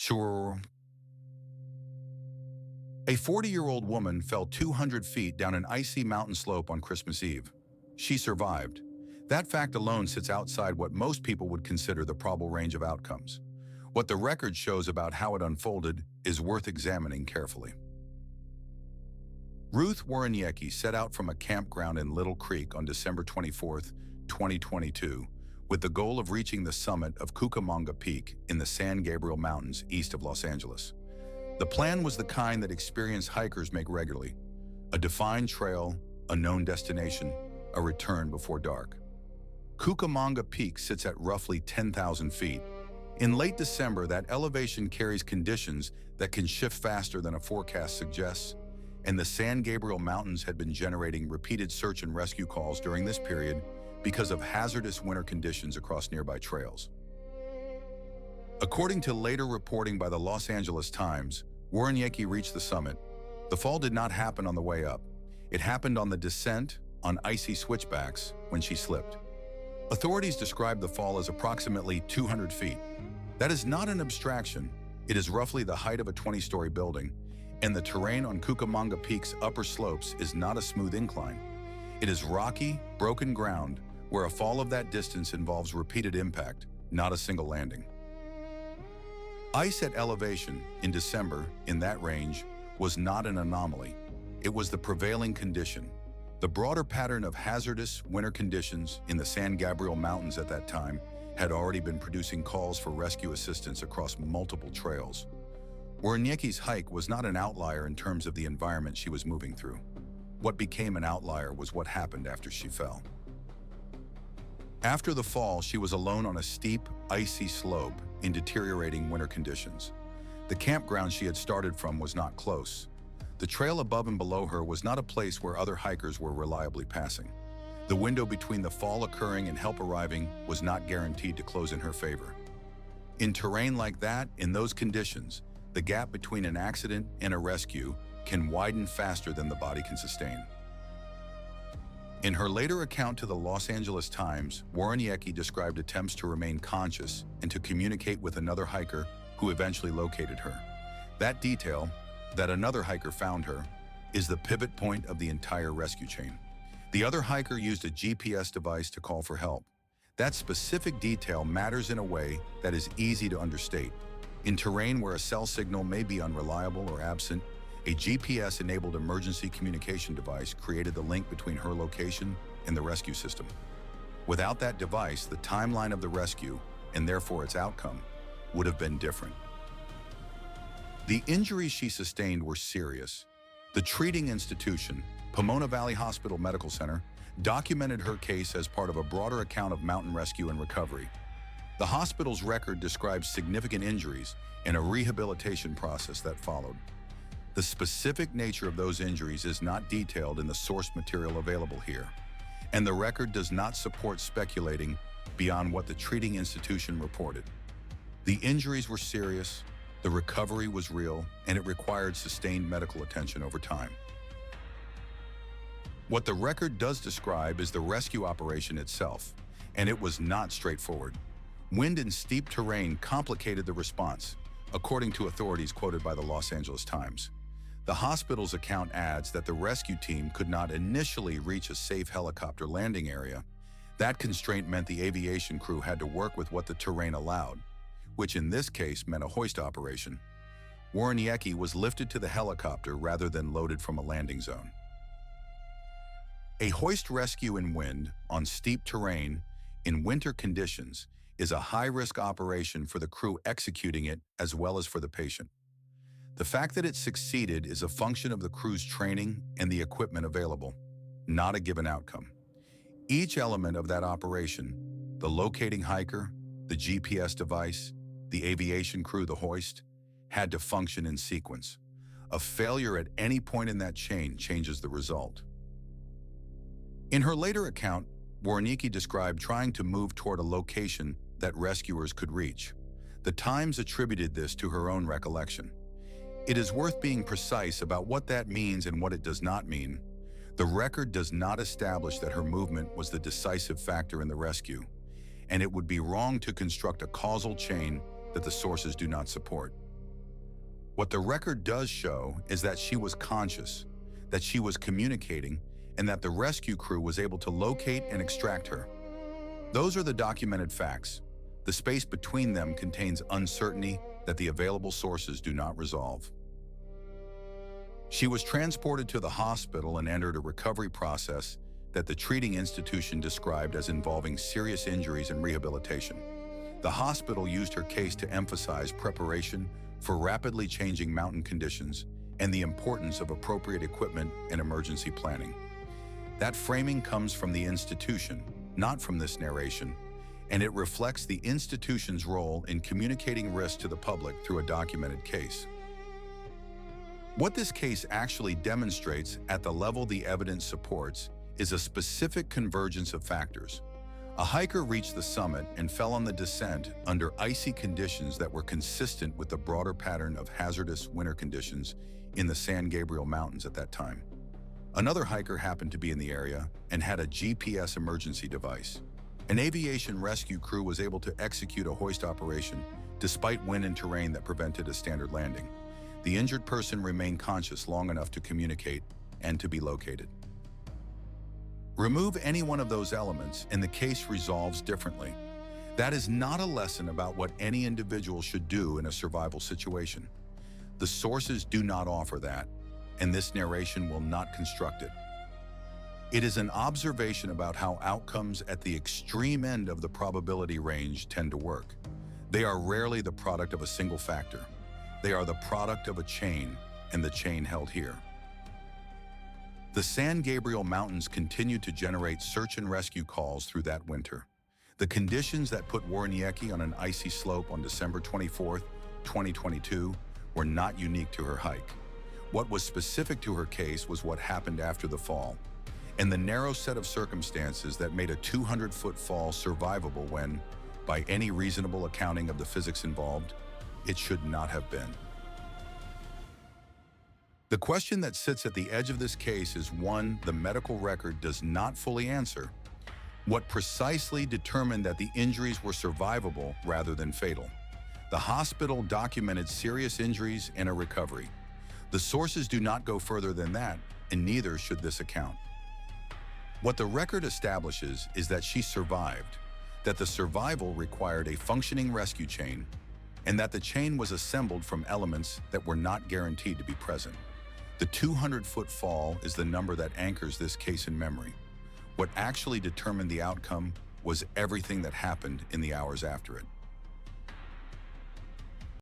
Sure. A 40-year-old woman fell 200 feet down an icy mountain slope on Christmas Eve. She survived. That fact alone sits outside what most people would consider the probable range of outcomes. What the record shows about how it unfolded is worth examining carefully. Ruth Woroniecki set out from a campground in Little Creek on December 24, 2022, with the goal of reaching the summit of Cucamonga Peak in the San Gabriel Mountains east of Los Angeles. The plan was the kind that experienced hikers make regularly: a defined trail, a known destination, a return before dark. Cucamonga Peak sits at roughly 10,000 feet. In late December, that elevation carries conditions that can shift faster than a forecast suggests, and the San Gabriel Mountains had been generating repeated search and rescue calls during this period because of hazardous winter conditions across nearby trails. According to later reporting by the Los Angeles Times, Woroniecki reached the summit. The fall did not happen on the way up. It happened on the descent, on icy switchbacks, when she slipped. Authorities described the fall as approximately 200 feet. That is not an abstraction. It is roughly the height of a 20-story building, and the terrain on Cucamonga Peak's upper slopes is not a smooth incline. It is rocky, broken ground, where a fall of that distance involves repeated impact, not a single landing. Ice at elevation in December, in that range, was not an anomaly. It was the prevailing condition. The broader pattern of hazardous winter conditions in the San Gabriel Mountains at that time had already been producing calls for rescue assistance across multiple trails. Woroniecki's hike was not an outlier in terms of the environment she was moving through. What became an outlier was what happened after she fell. After the fall, she was alone on a steep, icy slope in deteriorating winter conditions. The campground she had started from was not close. The trail above and below her was not a place where other hikers were reliably passing. The window between the fall occurring and help arriving was not guaranteed to close in her favor. In terrain like that, in those conditions, the gap between an accident and a rescue can widen faster than the body can sustain. In her later account to the Los Angeles Times, Woroniecki described attempts to remain conscious and to communicate with another hiker who eventually located her. That detail, that another hiker found her, is the pivot point of the entire rescue chain. The other hiker used a GPS device to call for help. That specific detail matters in a way that is easy to understate. In terrain where a cell signal may be unreliable or absent, a GPS-enabled emergency communication device created the link between her location and the rescue system. Without that device, the timeline of the rescue, and therefore its outcome, would have been different. The injuries she sustained were serious. The treating institution, Pomona Valley Hospital Medical Center, documented her case as part of a broader account of mountain rescue and recovery. The hospital's record describes significant injuries and a rehabilitation process that followed. The specific nature of those injuries is not detailed in the source material available here, and the record does not support speculating beyond what the treating institution reported. The injuries were serious, the recovery was real, and it required sustained medical attention over time. What the record does describe is the rescue operation itself, and it was not straightforward. Wind and steep terrain complicated the response, according to authorities quoted by the Los Angeles Times. The hospital's account adds that the rescue team could not initially reach a safe helicopter landing area. That constraint meant the aviation crew had to work with what the terrain allowed, which in this case meant a hoist operation. Woroniecki was lifted to the helicopter rather than loaded from a landing zone. A hoist rescue in wind, on steep terrain, in winter conditions, is a high-risk operation for the crew executing it as well as for the patient. The fact that it succeeded is a function of the crew's training and the equipment available, not a given outcome. Each element of that operation, the locating hiker, the GPS device, the aviation crew, the hoist, had to function in sequence. A failure at any point in that chain changes the result. In her later account, Woroniecki described trying to move toward a location that rescuers could reach. The Times attributed this to her own recollection. It is worth being precise about what that means and what it does not mean. The record does not establish that her movement was the decisive factor in the rescue, and it would be wrong to construct a causal chain that the sources do not support. What the record does show is that she was conscious, that she was communicating, and that the rescue crew was able to locate and extract her. Those are the documented facts. The space between them contains uncertainty that the available sources do not resolve. She was transported to the hospital and entered a recovery process that the treating institution described as involving serious injuries and rehabilitation. The hospital used her case to emphasize preparation for rapidly changing mountain conditions and the importance of appropriate equipment and emergency planning. That framing comes from the institution, not from this narration, and it reflects the institution's role in communicating risk to the public through a documented case. What this case actually demonstrates at the level the evidence supports is a specific convergence of factors. A hiker reached the summit and fell on the descent under icy conditions that were consistent with the broader pattern of hazardous winter conditions in the San Gabriel Mountains at that time. Another hiker happened to be in the area and had a GPS emergency device. An aviation rescue crew was able to execute a hoist operation despite wind and terrain that prevented a standard landing. The injured person remained conscious long enough to communicate and to be located. Remove any one of those elements and the case resolves differently. That is not a lesson about what any individual should do in a survival situation. The sources do not offer that, and this narration will not construct it. It is an observation about how outcomes at the extreme end of the probability range tend to work. They are rarely the product of a single factor. They are the product of a chain, and the chain held here. The San Gabriel Mountains continued to generate search and rescue calls through that winter. The conditions that put Woroniecki on an icy slope on December 24, 2022, were not unique to her hike. What was specific to her case was what happened after the fall, and the narrow set of circumstances that made a 200-foot fall survivable when, by any reasonable accounting of the physics involved, it should not have been. The question that sits at the edge of this case is one the medical record does not fully answer. What precisely determined that the injuries were survivable rather than fatal? The hospital documented serious injuries and a recovery. The sources do not go further than that, and neither should this account. What the record establishes is that she survived, that the survival required a functioning rescue chain, and that the chain was assembled from elements that were not guaranteed to be present. The 200-foot fall is the number that anchors this case in memory. What actually determined the outcome was everything that happened in the hours after it.